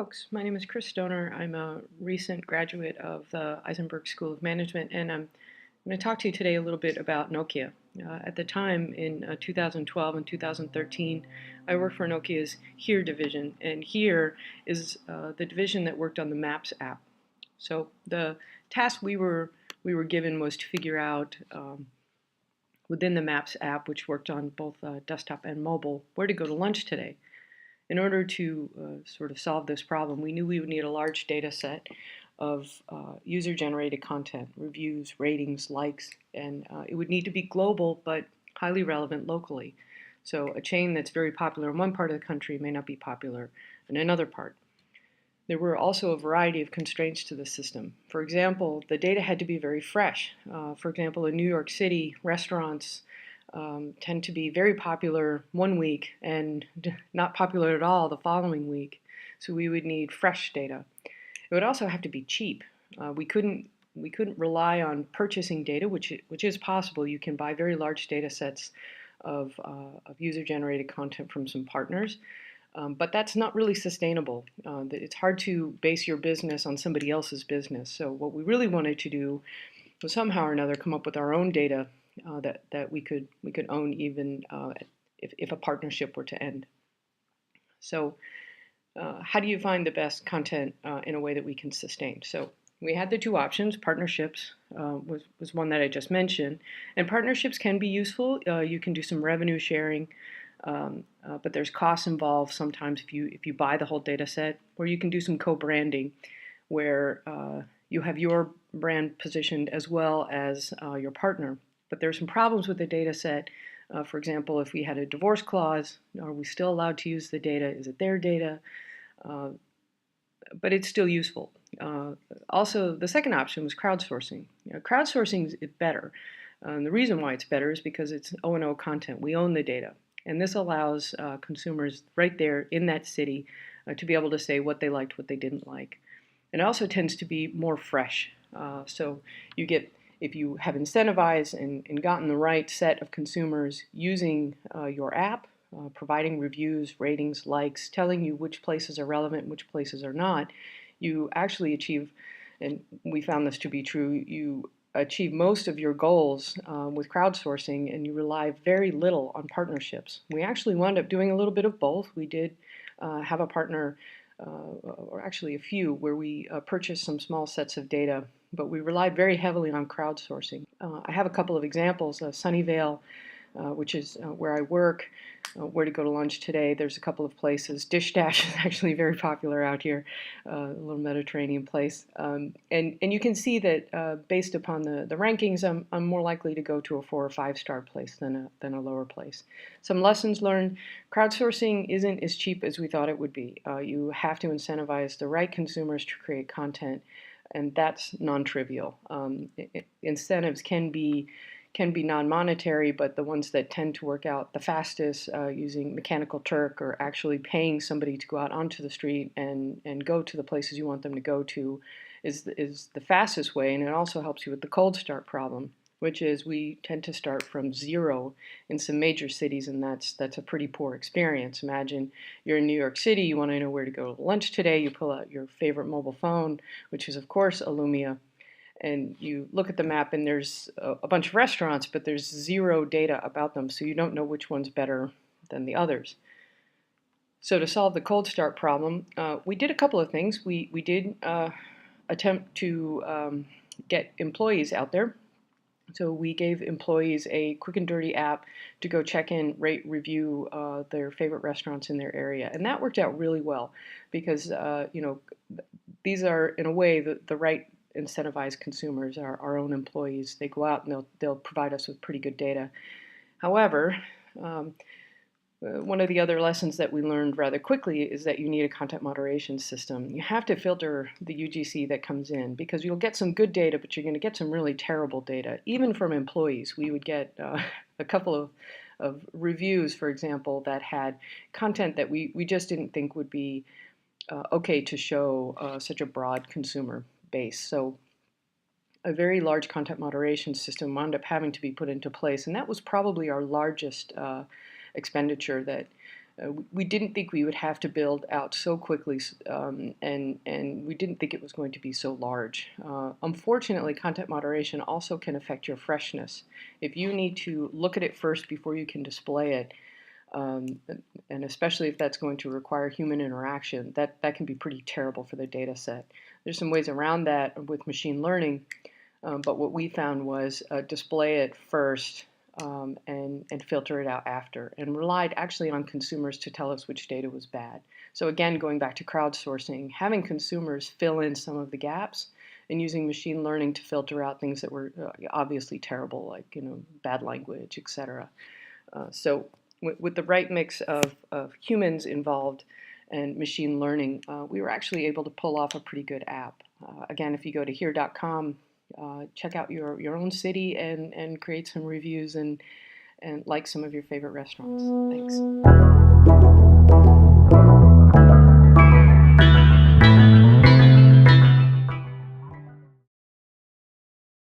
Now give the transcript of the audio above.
folks. My name is Chris Stoner. I'm a recent graduate of the Eisenberg School of Management, and I'm going to talk to you today a little bit about Nokia. At the time, in 2012 and 2013, I worked for Nokia's HERE division, and HERE is the division that worked on the Maps app. So the task we were given was to figure out within the Maps app, which worked on both desktop and mobile, where to go to lunch today. In order to sort of solve this problem, we knew we would need a large data set of user-generated content, reviews, ratings, likes, and it would need to be global but highly relevant locally. So a chain that's very popular in one part of the country may not be popular in another part. There were also a variety of constraints to the system. For example, the data had to be very fresh. For example, in New York City, restaurants tend to be very popular one week and not popular at all the following week. So we would need fresh data. It would also have to be cheap. We couldn't rely on purchasing data, which is possible. You can buy very large data sets of user-generated content from some partners, but that's not really sustainable. It's hard to base your business on somebody else's business. So what we really wanted to do was somehow or another come up with our own data that we could own even if a partnership were to end. So how do you find the best content in a way that we can sustain? So we had the two options. Partnerships was one that I just mentioned, and partnerships can be useful. You can do some revenue sharing, but there's costs involved sometimes if you buy the whole data set, or you can do some co-branding where you have your brand positioned as well as your partner. But there's some problems with the data set. For example, if we had a divorce clause, are we still allowed to use the data? Is it their data? But it's still useful. Also, the second option was crowdsourcing. Crowdsourcing is better. The reason why it's better is because it's O&O content. We own the data. And this allows consumers right there in that city to be able to say what they liked, what they didn't like. And it also tends to be more fresh. So you get, if you have incentivized and gotten the right set of consumers using your app, providing reviews, ratings, likes, telling you which places are relevant, which places are not, you actually achieve, and we found this to be true, you achieve most of your goals with crowdsourcing, and you rely very little on partnerships. We actually wound up doing a little bit of both. We did have a partner, or actually a few, where we purchased some small sets of data, but we relied very heavily on crowdsourcing. I have a couple of examples. Sunnyvale, which is where I work, where to go to lunch today. There's a couple of places. Dish Dash is actually very popular out here, a little Mediterranean place. And you can see that based upon the rankings, I'm more likely to go to a 4 or 5 star place than a lower place. Some lessons learned: crowdsourcing isn't as cheap as we thought it would be. You have to incentivize the right consumers to create content, and that's non-trivial. Incentives can be non-monetary, but the ones that tend to work out the fastest, using Mechanical Turk or actually paying somebody to go out onto the street and go to the places you want them to go to, is the fastest way, and it also helps you with the cold start problem, which is we tend to start from zero in some major cities, and that's a pretty poor experience. Imagine you're in New York City, you want to know where to go to lunch today, you pull out your favorite mobile phone, which is of course a Lumia, and you look at the map and there's a bunch of restaurants, but there's zero data about them, so you don't know which one's better than the others. So to solve the cold start problem, we did a couple of things. We did attempt to get employees out there. So we gave employees a quick and dirty app to go check in, rate, review their favorite restaurants in their area. And that worked out really well because, these are, in a way, the right incentivized consumers, our own employees. They go out and they'll provide us with pretty good data. However, one of the other lessons that we learned rather quickly is that you need a content moderation system. You have to filter the UGC that comes in because you'll get some good data, but you're going to get some really terrible data, even from employees. We would get a couple of reviews, for example, that had content that we just didn't think would be okay to show such a broad consumer base. So a very large content moderation system wound up having to be put into place, and that was probably our largest expenditure We didn't think we would have to build out so quickly, and we didn't think it was going to be so large. Unfortunately, content moderation also can affect your freshness. If you need to look at it first before you can display it, um, and especially if that's going to require human interaction, that can be pretty terrible for the data set. There's some ways around that with machine learning, but what we found was display it first, and filter it out after, and relied actually on consumers to tell us which data was bad. So again, going back to crowdsourcing, having consumers fill in some of the gaps and using machine learning to filter out things that were obviously terrible, like bad language, etc. So with the right mix of humans involved and machine learning, we were actually able to pull off a pretty good app. Again, if you go to here.com, check out your own city and create some reviews and like some of your favorite restaurants. Thanks.